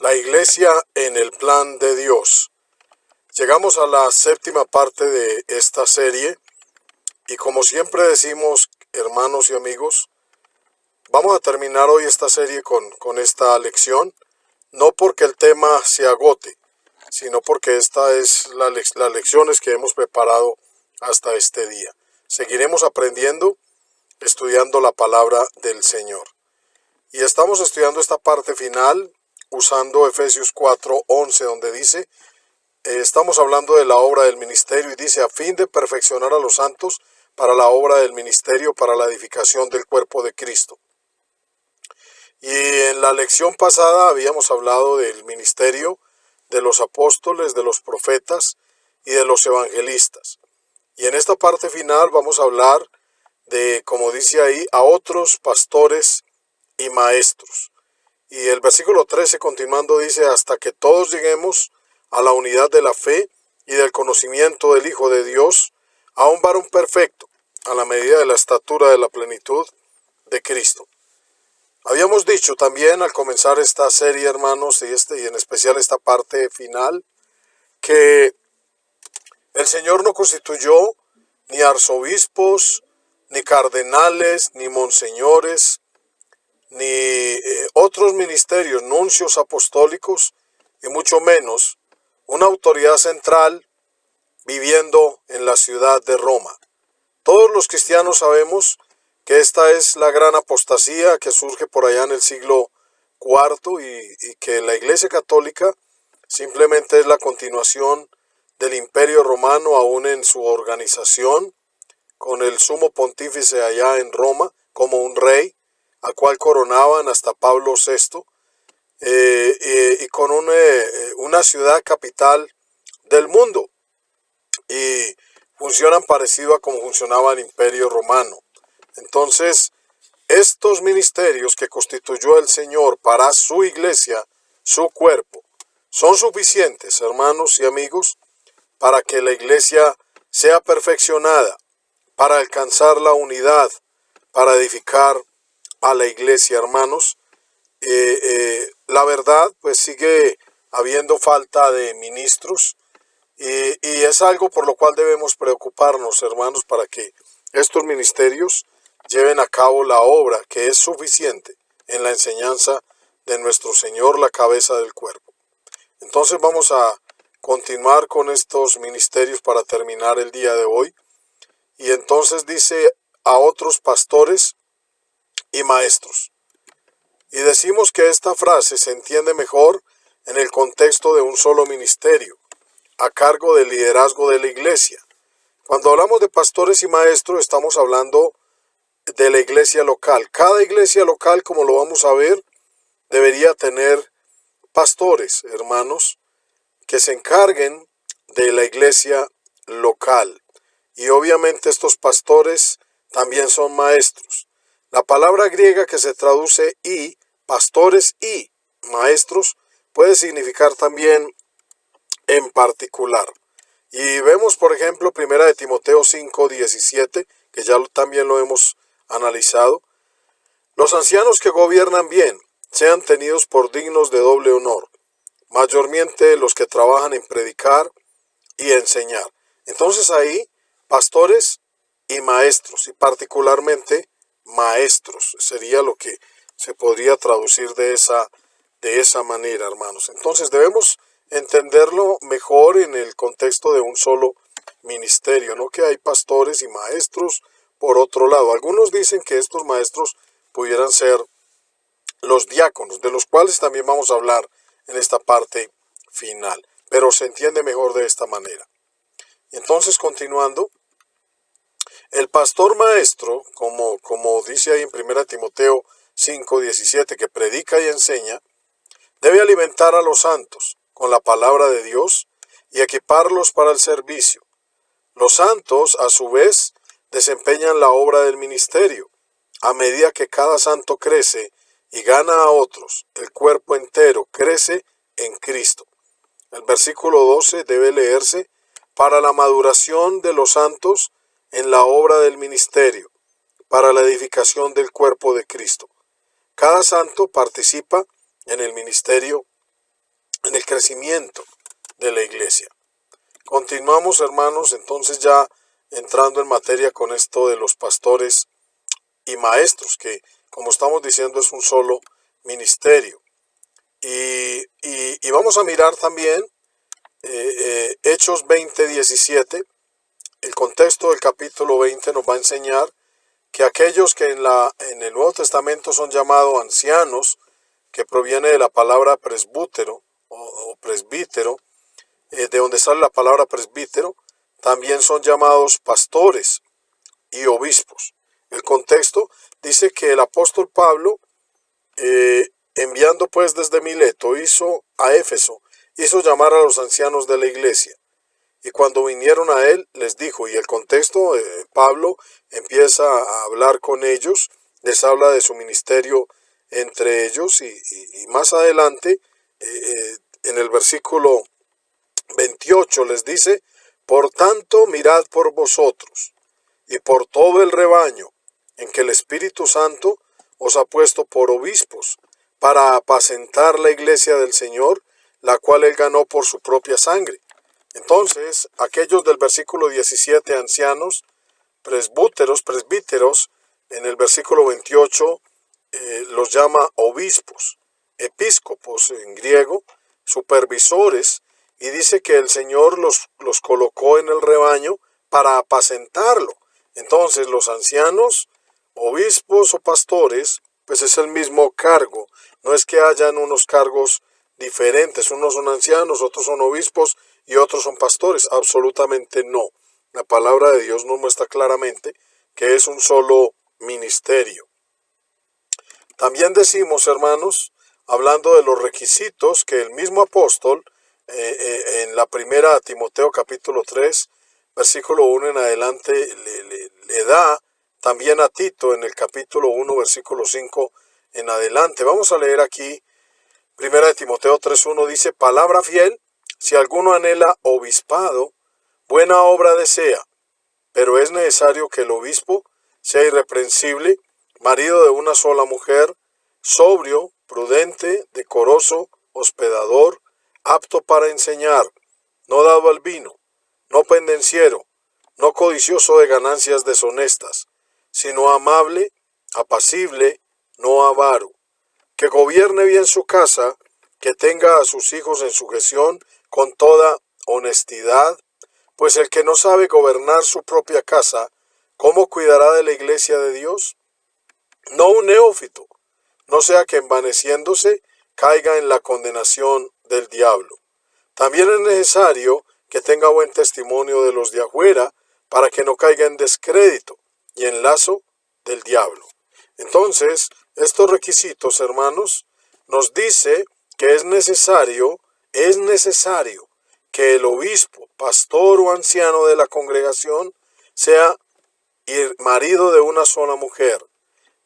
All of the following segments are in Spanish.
La iglesia en el plan de Dios. Llegamos a la séptima parte de esta serie y como siempre decimos, hermanos y amigos, vamos a terminar hoy esta serie con esta lección, no porque el tema se agote, sino porque esta es las lecciones que hemos preparado hasta este día. Seguiremos aprendiendo, estudiando la palabra del Señor. Y estamos estudiando esta parte final usando Efesios 4:11, donde dice, estamos hablando de la obra del ministerio y dice, a fin de perfeccionar a los santos para la obra del ministerio, para la edificación del cuerpo de Cristo. Y en la lección pasada habíamos hablado del ministerio de los apóstoles, de los profetas y de los evangelistas. Y en esta parte final vamos a hablar de, como dice ahí, a otros pastores y maestros. Y el versículo 13 continuando dice, hasta que todos lleguemos a la unidad de la fe y del conocimiento del Hijo de Dios, a un varón perfecto, a la medida de la estatura de la plenitud de Cristo. Habíamos dicho también al comenzar esta serie, hermanos, y en especial esta parte final, que el Señor no constituyó ni arzobispos, ni cardenales, ni monseñores, ni otros ministerios, nuncios apostólicos, y mucho menos una autoridad central viviendo en la ciudad de Roma. Todos los cristianos sabemos que esta es la gran apostasía que surge por allá en el siglo IV y que la Iglesia Católica simplemente es la continuación del Imperio Romano aún en su organización, con el sumo pontífice allá en Roma como un rey, al cual coronaban hasta Pablo VI, y con una ciudad capital del mundo. Y funcionan parecido a como funcionaba el Imperio Romano. Entonces, estos ministerios que constituyó el Señor para su iglesia, su cuerpo, son suficientes, hermanos y amigos, para que la iglesia sea perfeccionada, para alcanzar la unidad, para edificar a la iglesia, hermanos. La verdad, pues sigue habiendo falta de ministros y es algo por lo cual debemos preocuparnos, hermanos, para que estos ministerios lleven a cabo la obra que es suficiente en la enseñanza de nuestro Señor, la cabeza del cuerpo. Entonces vamos a continuar con estos ministerios para terminar el día de hoy. Y entonces dice a otros pastores y maestros. Y decimos que esta frase se entiende mejor en el contexto de un solo ministerio, a cargo del liderazgo de la iglesia. Cuando hablamos de pastores y maestros, estamos hablando de la iglesia local. Cada iglesia local, como lo vamos a ver, debería tener pastores, hermanos, que se encarguen de la iglesia local. Y obviamente estos pastores también son maestros. La palabra griega que se traduce y, pastores y maestros, puede significar también en particular. Y vemos, por ejemplo, 1 Timoteo 5:17, que ya también lo hemos analizado. Los ancianos que gobiernan bien sean tenidos por dignos de doble honor, mayormente los que trabajan en predicar y enseñar. Entonces ahí, pastores y maestros, y particularmente maestros, sería lo que se podría traducir de esa manera, hermanos. Entonces debemos entenderlo mejor en el contexto de un solo ministerio, no que hay pastores y maestros por otro lado. Algunos dicen que estos maestros pudieran ser los diáconos, de los cuales también vamos a hablar en esta parte final, pero se entiende mejor de esta manera. Entonces, continuando, el pastor maestro, como dice ahí en 1 Timoteo 5:17, que predica y enseña, debe alimentar a los santos con la palabra de Dios y equiparlos para el servicio. Los santos, a su vez, desempeñan la obra del ministerio. A medida que cada santo crece y gana a otros, el cuerpo entero crece en Cristo. El versículo 12 debe leerse para la maduración de los santos en la obra del ministerio, para la edificación del cuerpo de Cristo. Cada santo participa en el ministerio en el crecimiento de la iglesia. Continuamos, hermanos, entonces ya entrando en materia con esto de los pastores y maestros, que como estamos diciendo es un solo ministerio. Y vamos a mirar también Hechos 20:17. El contexto del capítulo 20 nos va a enseñar que aquellos que en el Nuevo Testamento son llamados ancianos, que proviene de la palabra presbútero o presbítero, de donde sale la palabra presbítero, también son llamados pastores y obispos. El contexto dice que el apóstol Pablo, enviando pues desde Mileto a Éfeso, hizo llamar a los ancianos de la iglesia. Y cuando vinieron a él, les dijo, y el contexto, Pablo empieza a hablar con ellos, les habla de su ministerio entre ellos, y más adelante, en el versículo 28 les dice, por tanto mirad por vosotros y por todo el rebaño en que el Espíritu Santo os ha puesto por obispos, para apacentar la iglesia del Señor, la cual él ganó por su propia sangre. Entonces, aquellos del versículo 17, ancianos, presbíteros, en el versículo 28 los llama obispos, episcopos en griego, supervisores, y dice que el Señor los colocó en el rebaño para apacentarlo. Entonces, los ancianos, obispos o pastores, pues es el mismo cargo. No es que hayan unos cargos diferentes, unos son ancianos, otros son obispos y otros son pastores. Absolutamente no. La palabra de Dios nos muestra claramente que es un solo ministerio. También decimos, hermanos, hablando de los requisitos que el mismo apóstol en la primera a Timoteo capítulo 3, versículo 1 en adelante, le da también a Tito en el capítulo 1, versículo 5 en adelante. Vamos a leer aquí, primera de Timoteo 3:1, dice, palabra fiel, si alguno anhela obispado, buena obra desea, pero es necesario que el obispo sea irreprensible, marido de una sola mujer, sobrio, prudente, decoroso, hospedador, apto para enseñar, no dado al vino, no pendenciero, no codicioso de ganancias deshonestas, sino amable, apacible, no avaro, que gobierne bien su casa, que tenga a sus hijos en sujeción con toda honestidad, pues el que no sabe gobernar su propia casa, ¿cómo cuidará de la iglesia de Dios? No un neófito, no sea que envaneciéndose caiga en la condenación del diablo. También es necesario que tenga buen testimonio de los de afuera, para que no caiga en descrédito y en lazo del diablo. Entonces, estos requisitos, hermanos, nos dice que es necesario que el obispo, pastor o anciano de la congregación sea marido de una sola mujer.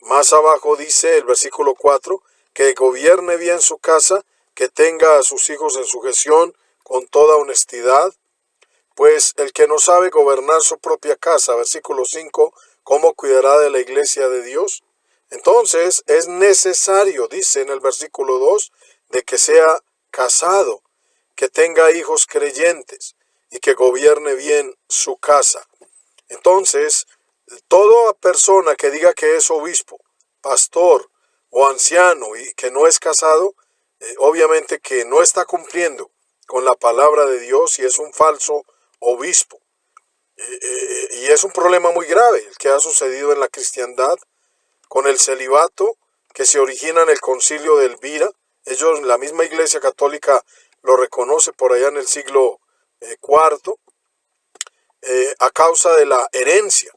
Más abajo dice el versículo 4, que gobierne bien su casa, que tenga a sus hijos en sujeción con toda honestidad, pues el que no sabe gobernar su propia casa, versículo 5, ¿cómo cuidará de la iglesia de Dios? Entonces es necesario, dice en el versículo 2, de que sea casado, que tenga hijos creyentes y que gobierne bien su casa. Entonces, toda persona que diga que es obispo, pastor o anciano y que no es casado, obviamente que no está cumpliendo con la palabra de Dios y es un falso obispo. Y es un problema muy grave el que ha sucedido en la cristiandad con el celibato que se origina en el concilio de Elvira. La misma Iglesia Católica lo reconoce por allá en el siglo IV, a causa de la herencia,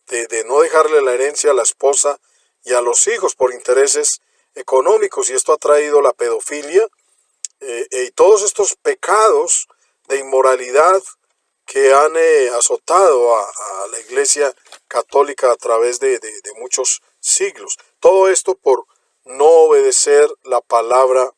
de no dejarle la herencia a la esposa y a los hijos por intereses económicos, y esto ha traído la pedofilia y todos estos pecados de inmoralidad que han azotado a la Iglesia Católica a través de muchos siglos. Todo esto por no obedecer la palabra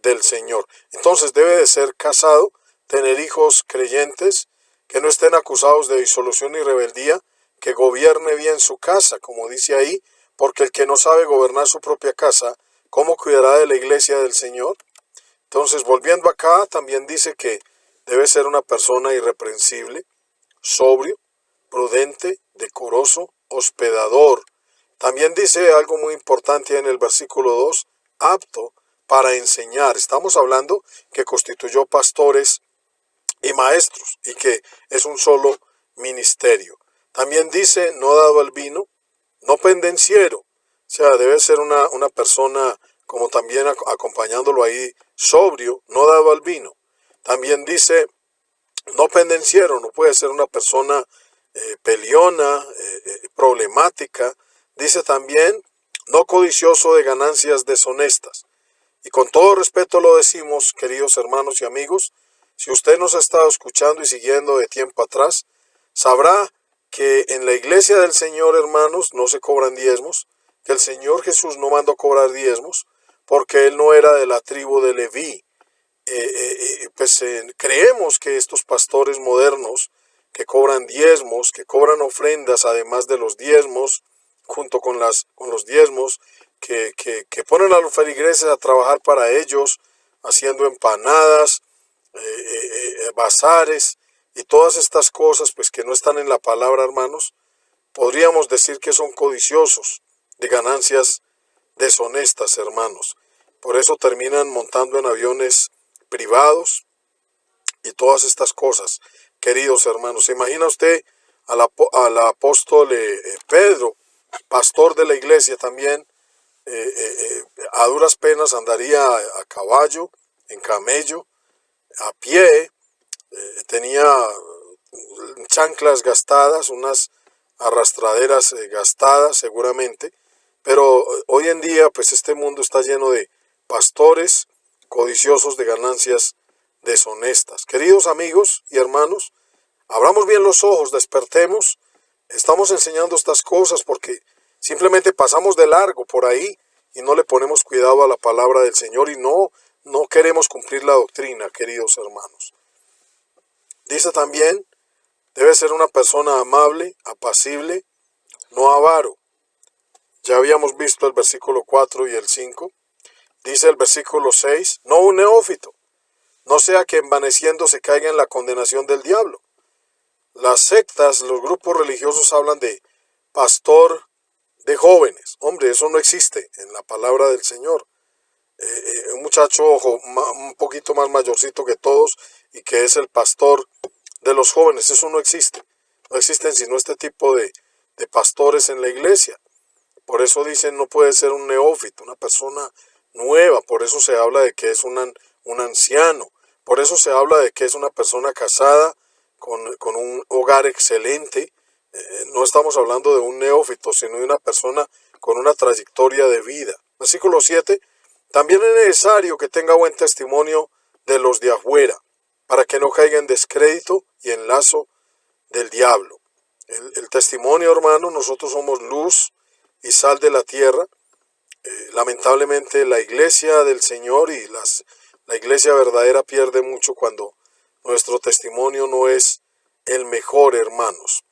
del Señor. Entonces debe de ser casado, tener hijos creyentes, que no estén acusados de disolución y rebeldía, que gobierne bien su casa, como dice ahí, porque el que no sabe gobernar su propia casa, ¿cómo cuidará de la iglesia del Señor? Entonces, volviendo acá, también dice que debe ser una persona irreprensible, sobrio, prudente, decoroso, hospedador. También dice algo muy importante en el versículo 2, apto para enseñar. Estamos hablando que constituyó pastores y maestros y que es un solo ministerio. También dice no dado al vino, no pendenciero. O sea, debe ser una persona, como también acompañándolo ahí, sobrio, no dado al vino. También dice no pendenciero, no puede ser una persona peleona, problemática. Dice también no codicioso de ganancias deshonestas. Y con todo respeto lo decimos, queridos hermanos y amigos, si usted nos ha estado escuchando y siguiendo de tiempo atrás, sabrá que en la iglesia del Señor, hermanos, no se cobran diezmos, que el Señor Jesús no mandó cobrar diezmos, porque Él no era de la tribu de Leví. Creemos que estos pastores modernos que cobran diezmos, que cobran ofrendas además de los diezmos, junto con los diezmos, que ponen a los feligreses a trabajar para ellos, haciendo empanadas, bazares y todas estas cosas, pues que no están en la palabra, hermanos, podríamos decir que son codiciosos de ganancias deshonestas, hermanos. Por eso terminan montando en aviones privados y todas estas cosas, queridos hermanos. ¿Se imagina usted al apóstol Pedro, pastor de la iglesia también? A duras penas andaría a caballo, en camello, a pie, tenía chanclas gastadas, unas arrastraderas gastadas seguramente, pero hoy en día pues este mundo está lleno de pastores codiciosos de ganancias deshonestas. Queridos amigos y hermanos, abramos bien los ojos, despertemos. Estamos enseñando estas cosas porque simplemente pasamos de largo por ahí y no le ponemos cuidado a la palabra del Señor y no queremos cumplir la doctrina, queridos hermanos. Dice también, debe ser una persona amable, apacible, no avaro. Ya habíamos visto el versículo 4 y el 5. Dice el versículo 6, no un neófito, no sea que envaneciendo se caiga en la condenación del diablo. Las sectas, los grupos religiosos hablan de pastor de jóvenes. Hombre, eso no existe en la palabra del Señor. Un muchacho un poquito más mayorcito que todos y que es el pastor de los jóvenes, eso no existe. No existen sino este tipo de pastores en la iglesia. Por eso dicen no puede ser un neófito, una persona nueva. Por eso se habla de que es un anciano. Por eso se habla de que es una persona casada con un hogar excelente. No estamos hablando de un neófito, sino de una persona con una trayectoria de vida. Versículo 7. También es necesario que tenga buen testimonio de los de afuera, para que no caiga en descrédito y en lazo del diablo. El testimonio, hermano, nosotros somos luz y sal de la tierra. Lamentablemente la iglesia del Señor y la iglesia verdadera pierde mucho cuando nuestro testimonio no es el mejor, hermanos.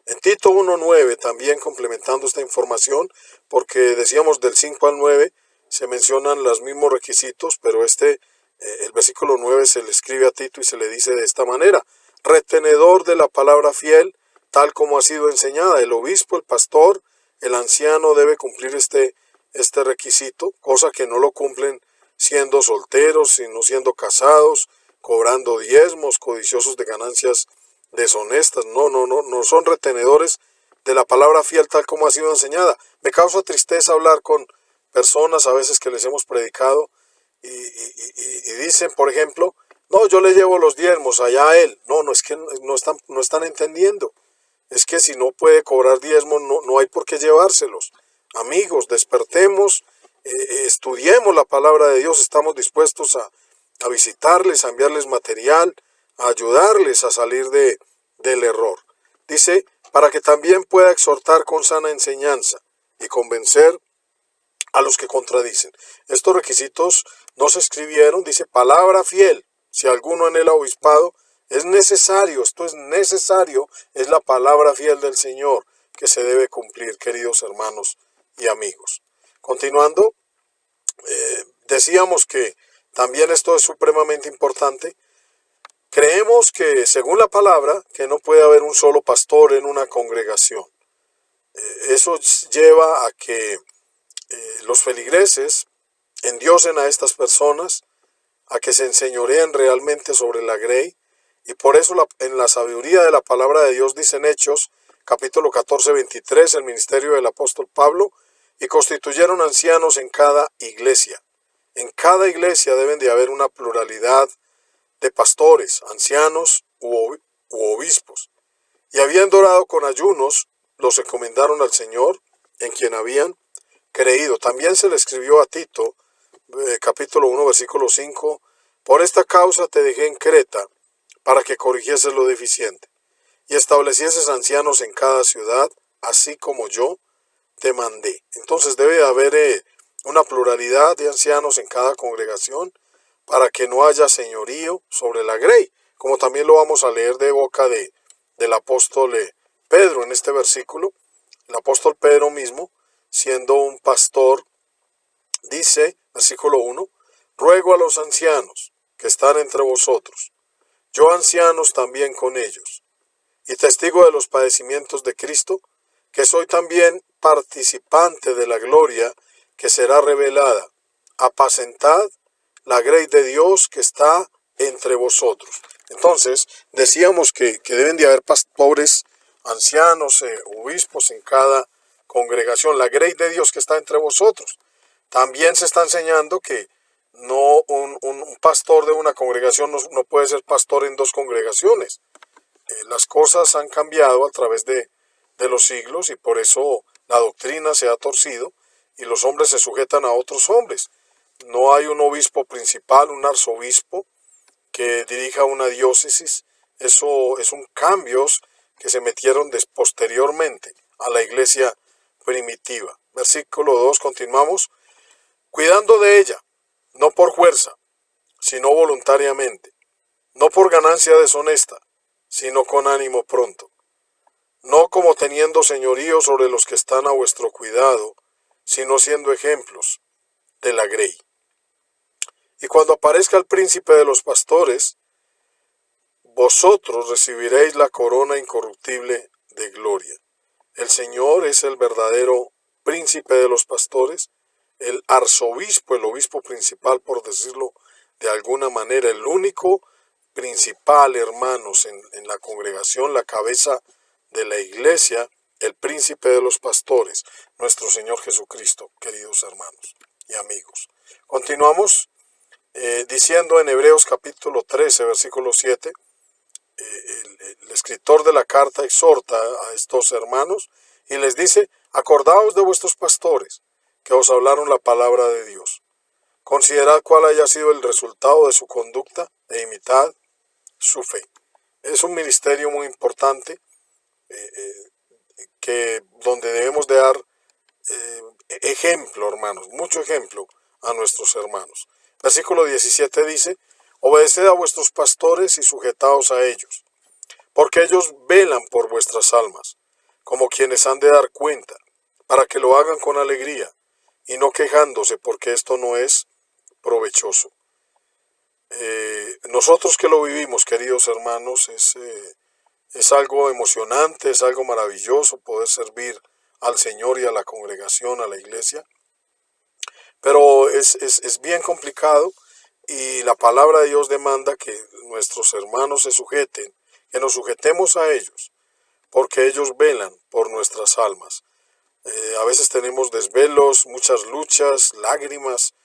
En Tito 1:9, también complementando esta información, porque decíamos del 5 al 9, se mencionan los mismos requisitos, pero el versículo 9 se le escribe a Tito y se le dice de esta manera, retenedor de la palabra fiel, tal como ha sido enseñada. El obispo, el pastor, el anciano debe cumplir este requisito, cosa que no lo cumplen siendo solteros, sino siendo casados, cobrando diezmos, codiciosos de ganancias deshonestas. No son retenedores de la palabra fiel tal como ha sido enseñada. Me causa tristeza hablar con personas a veces que les hemos predicado y dicen, por ejemplo, no, yo le llevo los diezmos allá a él. No, es que no están entendiendo. Es que si no puede cobrar diezmos, no hay por qué llevárselos. Amigos, despertemos, estudiemos la palabra de Dios, estamos dispuestos a visitarles, a enviarles material, a ayudarles a salir del error. Dice, para que también pueda exhortar con sana enseñanza y convencer a los que contradicen. Estos requisitos no se escribieron, dice palabra fiel. Si alguno en el obispado es necesario, esto es necesario, es la palabra fiel del Señor que se debe cumplir, queridos hermanos y amigos. Continuando, decíamos que También esto es supremamente importante. Creemos que, según la palabra, que no puede haber un solo pastor en una congregación. Eso lleva a que los feligreses endiosen a estas personas, a que se enseñoreen realmente sobre la grey, y por eso en la sabiduría de la palabra de Dios dice en Hechos, capítulo 14, 23, el ministerio del apóstol Pablo, y constituyeron ancianos en cada iglesia. En cada iglesia deben de haber una pluralidad de pastores, ancianos u obispos. Y habiendo orado con ayunos, los encomendaron al Señor, en quien habían creído. También se le escribió a Tito, capítulo 1, versículo 5, por esta causa te dejé en Creta, para que corrigieses lo deficiente, y establecieses ancianos en cada ciudad, así como yo te mandé. Entonces debe haber una pluralidad de ancianos en cada congregación, para que no haya señorío sobre la grey, como también lo vamos a leer de boca del apóstol Pedro en este versículo. El apóstol Pedro mismo, siendo un pastor, dice, versículo 1, ruego a los ancianos que están entre vosotros, yo ancianos también con ellos, y testigo de los padecimientos de Cristo, que soy también participante de la gloria que será revelada. Apacentad la grey de Dios que está entre vosotros. Entonces, decíamos que deben de haber pastores, ancianos, obispos en cada congregación. La grey de Dios que está entre vosotros. También se está enseñando que no un pastor de una congregación no puede ser pastor en dos congregaciones. Las cosas han cambiado a través de los siglos, y por eso la doctrina se ha torcido y los hombres se sujetan a otros hombres. No hay un obispo principal, un arzobispo que dirija una diócesis. Eso es un cambios que se metieron posteriormente a la iglesia primitiva. Versículo 2, continuamos. Cuidando de ella, no por fuerza, sino voluntariamente, no por ganancia deshonesta, sino con ánimo pronto, no como teniendo señorío sobre los que están a vuestro cuidado, sino siendo ejemplos de la grey. Y cuando aparezca el príncipe de los pastores, vosotros recibiréis la corona incorruptible de gloria. El Señor es el verdadero príncipe de los pastores, el arzobispo, el obispo principal, por decirlo de alguna manera, el único principal, hermanos, en la congregación, la cabeza de la iglesia, el príncipe de los pastores, nuestro Señor Jesucristo, queridos hermanos y amigos. Continuamos diciendo en Hebreos capítulo 13, versículo 7, el escritor de la carta exhorta a estos hermanos y les dice, acordaos de vuestros pastores, que os hablaron la palabra de Dios. Considerad cuál haya sido el resultado de su conducta e imitad su fe. Es un ministerio muy importante donde debemos de dar ejemplo, hermanos, mucho ejemplo a nuestros hermanos. Versículo 17 dice, obedeced a vuestros pastores y sujetaos a ellos, porque ellos velan por vuestras almas, como quienes han de dar cuenta, para que lo hagan con alegría y no quejándose, porque esto no es provechoso. Nosotros que lo vivimos, queridos hermanos, es algo emocionante, es algo maravilloso poder servir al Señor y a la congregación, a la iglesia, pero es bien complicado, y la palabra de Dios demanda que nuestros hermanos se sujeten, que nos sujetemos a ellos, porque ellos velan por nuestras almas. A veces tenemos desvelos, muchas luchas, lágrimas,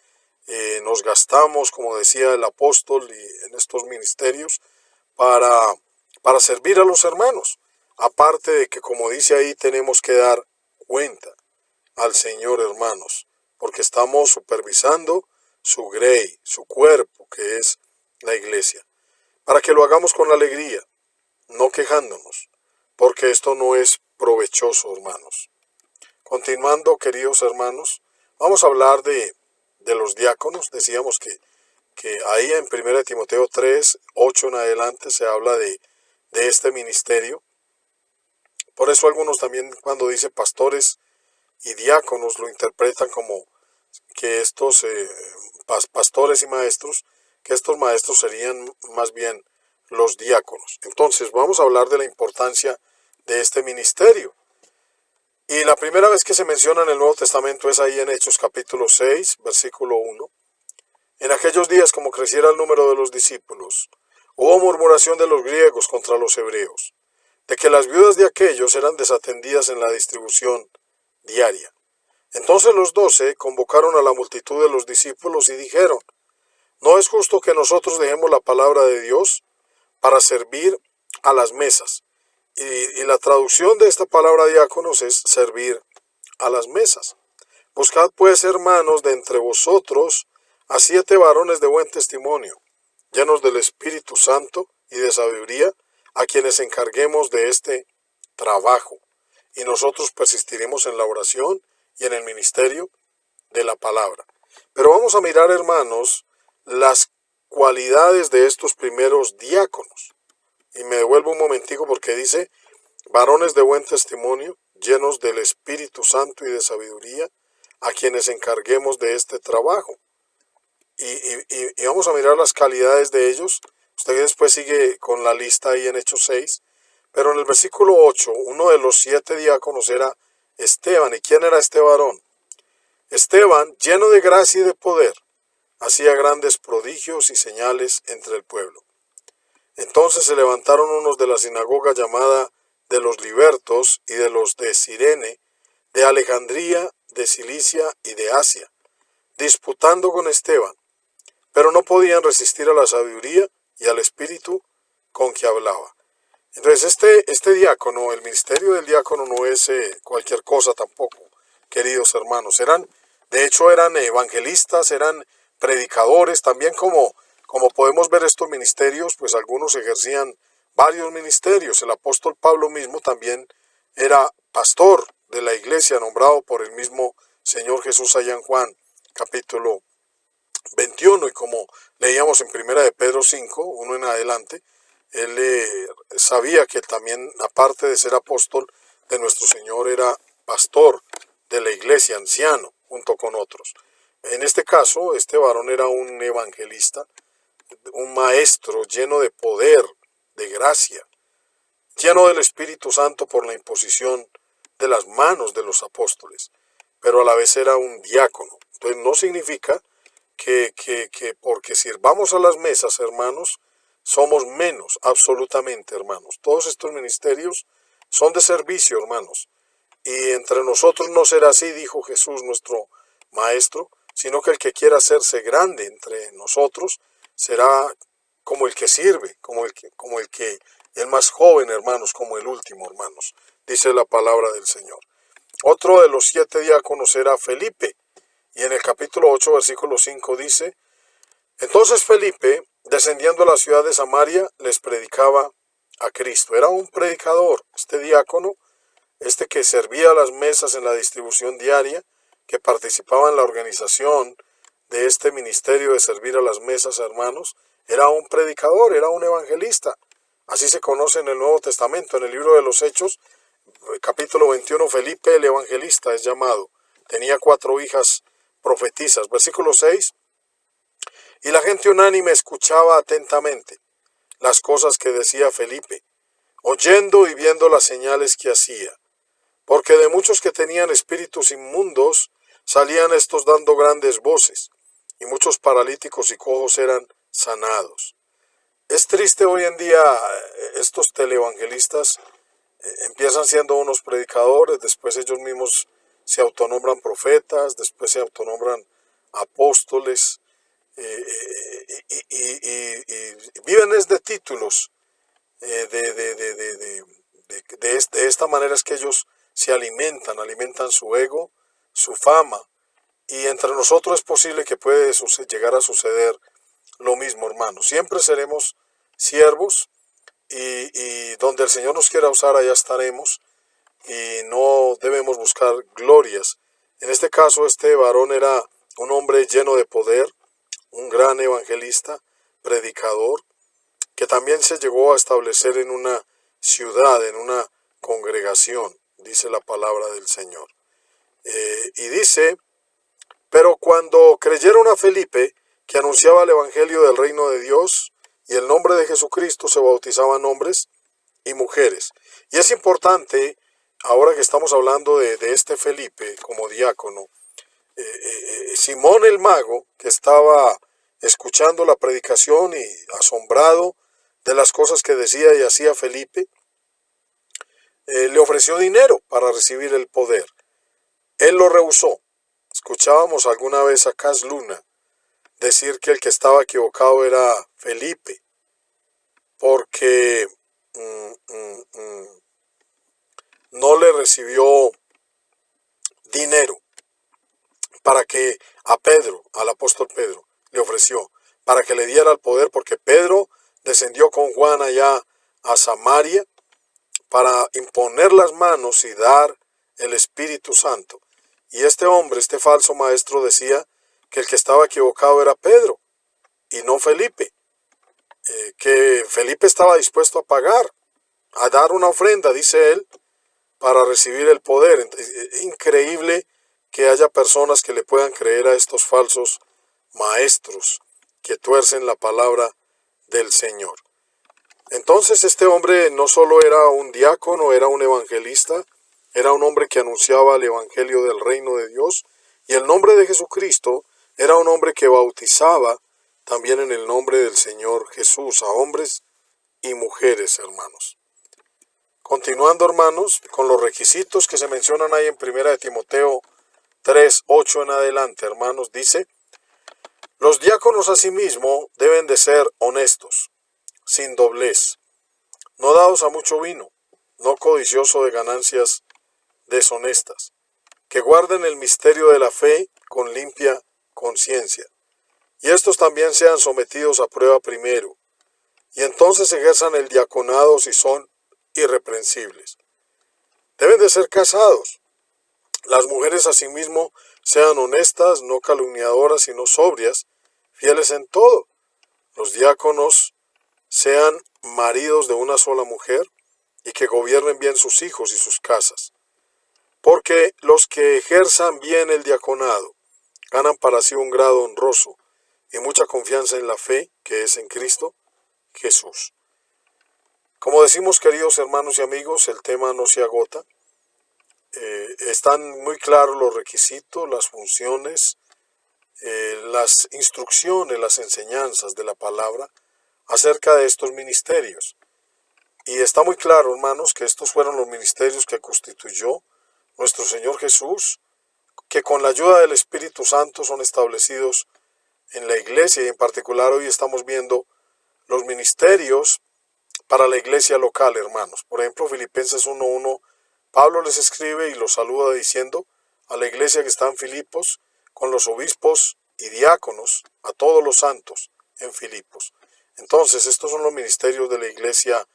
nos gastamos, como decía el apóstol, y en estos ministerios para servir a los hermanos. Aparte de que, como dice ahí, tenemos que dar cuenta al Señor, hermanos, porque estamos supervisando su grey, su cuerpo, que es la iglesia, para que lo hagamos con alegría, no quejándonos, porque esto no es provechoso, hermanos. Continuando, queridos hermanos, vamos a hablar de los diáconos. Decíamos que ahí en 1 Timoteo 3, 8 en adelante se habla de este ministerio. Por eso algunos también, cuando dice pastores y diáconos, lo interpretan como que estos pastores y maestros, que estos maestros serían más bien los diáconos. Entonces vamos a hablar de la importancia de este ministerio. Y la primera vez que se menciona en el Nuevo Testamento es ahí en Hechos capítulo 6, versículo 1. En aquellos días, como creciera el número de los discípulos, hubo murmuración de los griegos contra los hebreos, de que las viudas de aquellos eran desatendidas en la distribución diaria. Entonces los 12 convocaron a la multitud de los discípulos y dijeron: ¿no es justo que nosotros dejemos la palabra de Dios para servir a las mesas? Y la traducción de esta palabra diáconos es servir a las mesas. Buscad pues, hermanos, de entre vosotros a 7 varones de buen testimonio, llenos del Espíritu Santo y de sabiduría, a quienes encarguemos de este trabajo. Y nosotros persistiremos en la oración y en el ministerio de la palabra. Pero vamos a mirar, hermanos, las cualidades de estos primeros diáconos. Y me devuelvo un momentico porque dice: varones de buen testimonio, llenos del Espíritu Santo y de sabiduría, a quienes encarguemos de este trabajo. Y vamos a mirar las calidades de ellos. Usted después sigue con la lista ahí en Hechos 6. Pero en el versículo 8, uno de los 7 diáconos era Esteban. ¿Y quién era este varón? Esteban, lleno de gracia y de poder, hacía grandes prodigios y señales entre el pueblo. Entonces se levantaron unos de la sinagoga llamada de los libertos y de los de Cirene, de Alejandría, de Cilicia y de Asia, disputando con Esteban, pero no podían resistir a la sabiduría y al espíritu con que hablaba. Entonces este diácono, el ministerio del diácono no es cualquier cosa tampoco, queridos hermanos. De hecho eran evangelistas, eran predicadores, también como podemos ver estos ministerios, pues algunos ejercían varios ministerios. El apóstol Pablo mismo también era pastor de la iglesia, nombrado por el mismo Señor Jesús allá en Juan, capítulo 21, y como leíamos en primera de Pedro 5, 1 en adelante, él sabía que también, aparte de ser apóstol de nuestro Señor, era pastor de la iglesia, anciano, junto con otros. En este caso, este varón era un evangelista, un maestro lleno de poder, de gracia, lleno del Espíritu Santo por la imposición de las manos de los apóstoles, pero a la vez era un diácono. Entonces no significa que porque sirvamos a las mesas, hermanos, somos menos, absolutamente, hermanos. Todos estos ministerios son de servicio, hermanos. Y entre nosotros no será así, dijo Jesús, nuestro Maestro, sino que el que quiera hacerse grande entre nosotros será como el que sirve, como el más joven, hermanos, como el último, hermanos, dice la palabra del Señor. Otro de los 7 diáconos era Felipe, y en el capítulo 8, versículo 5 dice: entonces Felipe, descendiendo a la ciudad de Samaria, les predicaba a Cristo. Era un predicador, este diácono, este que servía a las mesas en la distribución diaria, que participaba en la organización de este ministerio de servir a las mesas, hermanos. Era un predicador, era un evangelista. Así se conoce en el Nuevo Testamento, en el libro de los Hechos, capítulo 21, Felipe el evangelista es llamado. Tenía 4 hijas profetisas. Versículo 6. Y la gente unánime escuchaba atentamente las cosas que decía Felipe, oyendo y viendo las señales que hacía. Porque de muchos que tenían espíritus inmundos salían estos dando grandes voces, y muchos paralíticos y cojos eran sanados. Es triste hoy en día, estos televangelistas empiezan siendo unos predicadores, después ellos mismos se autonombran profetas, después se autonombran apóstoles, y viven de títulos. De esta manera es que ellos se alimentan su ego, su fama, y entre nosotros es posible que puede llegar a suceder lo mismo, hermanos. Siempre seremos siervos, y donde el Señor nos quiera usar, allá estaremos, y no debemos buscar glorias. En este caso, este varón era un hombre lleno de poder, un gran evangelista, predicador, que también se llegó a establecer en una ciudad, en una congregación, dice la palabra del Señor. Y dice: pero cuando creyeron a Felipe que anunciaba el Evangelio del reino de Dios, y el nombre de Jesucristo se bautizaban hombres y mujeres. Y es importante, ahora que estamos hablando de este Felipe como diácono, Simón el mago, que estaba escuchando la predicación y asombrado de las cosas que decía y hacía Felipe, le ofreció dinero para recibir el poder. Él lo rehusó. Escuchábamos alguna vez a Cas Luna decir que el que estaba equivocado era Felipe, porque no le recibió dinero para que a Pedro, al apóstol Pedro, le ofreció, para que le diera el poder, porque Pedro descendió con Juan allá a Samaria para imponer las manos y dar el Espíritu Santo. Y este hombre, este falso maestro, decía que el que estaba equivocado era Pedro y no Felipe, que Felipe estaba dispuesto a pagar, a dar una ofrenda, dice él, para recibir el poder. Es increíble que haya personas que le puedan creer a estos falsos maestros que tuercen la palabra del Señor. Entonces este hombre no solo era un diácono, era un evangelista, era un hombre que anunciaba el evangelio del reino de Dios, y el nombre de Jesucristo era un hombre que bautizaba también en el nombre del Señor Jesús a hombres y mujeres, hermanos. Continuando, hermanos, con los requisitos que se mencionan ahí en 1 Timoteo 3, 8 en adelante, hermanos, dice: los diáconos asimismo deben de ser honestos, sin doblez, no dados a mucho vino, no codicioso de ganancias deshonestas, que guarden el misterio de la fe con limpia conciencia, y estos también sean sometidos a prueba primero, y entonces ejerzan el diaconado si son irreprensibles. Deben de ser casados. Las mujeres asimismo sean honestas, no calumniadoras, sino sobrias, fieles en todo. Los diáconos sean maridos de una sola mujer y que gobiernen bien sus hijos y sus casas. Porque los que ejerzan bien el diaconado ganan para sí un grado honroso y mucha confianza en la fe que es en Cristo Jesús. Como decimos, queridos hermanos y amigos, el tema no se agota. Están muy claros los requisitos, las funciones, las instrucciones, las enseñanzas de la palabra acerca de estos ministerios. Y está muy claro, hermanos, que estos fueron los ministerios que constituyó nuestro Señor Jesús, que con la ayuda del Espíritu Santo son establecidos en la iglesia, y en particular hoy estamos viendo los ministerios para la iglesia local, hermanos. Por ejemplo, Filipenses 1:1, Pablo les escribe y los saluda diciendo a la iglesia que está en Filipos, con los obispos y diáconos, a todos los santos en Filipos. Entonces, estos son los ministerios de la iglesia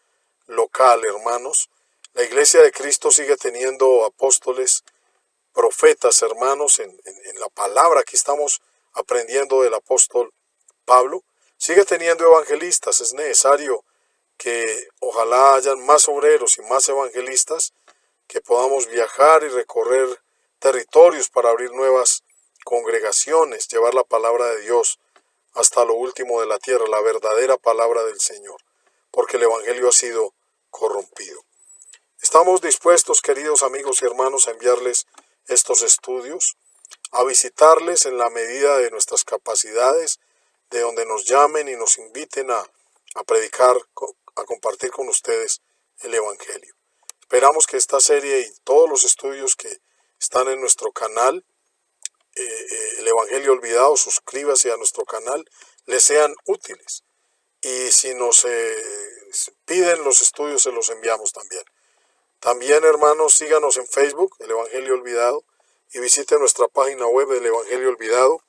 local, hermanos. La iglesia de Cristo sigue teniendo apóstoles, profetas, hermanos, en la palabra que estamos aprendiendo del apóstol Pablo. Sigue teniendo evangelistas. Es necesario que ojalá hayan más obreros y más evangelistas, que podamos viajar y recorrer territorios para abrir nuevas congregaciones, llevar la palabra de Dios hasta lo último de la tierra, la verdadera palabra del Señor, porque el evangelio ha sido corrompido. Estamos dispuestos, queridos amigos y hermanos, a enviarles estos estudios, a visitarles en la medida de nuestras capacidades, de donde nos llamen y nos inviten a predicar, a compartir con ustedes el evangelio. Esperamos que esta serie y todos los estudios que están en nuestro canal, el Evangelio Olvidado, suscríbase a nuestro canal, les sean útiles. Y si nos piden los estudios, se los enviamos también. También, hermanos, síganos en Facebook, el Evangelio Olvidado, y visiten nuestra página web del Evangelio Olvidado,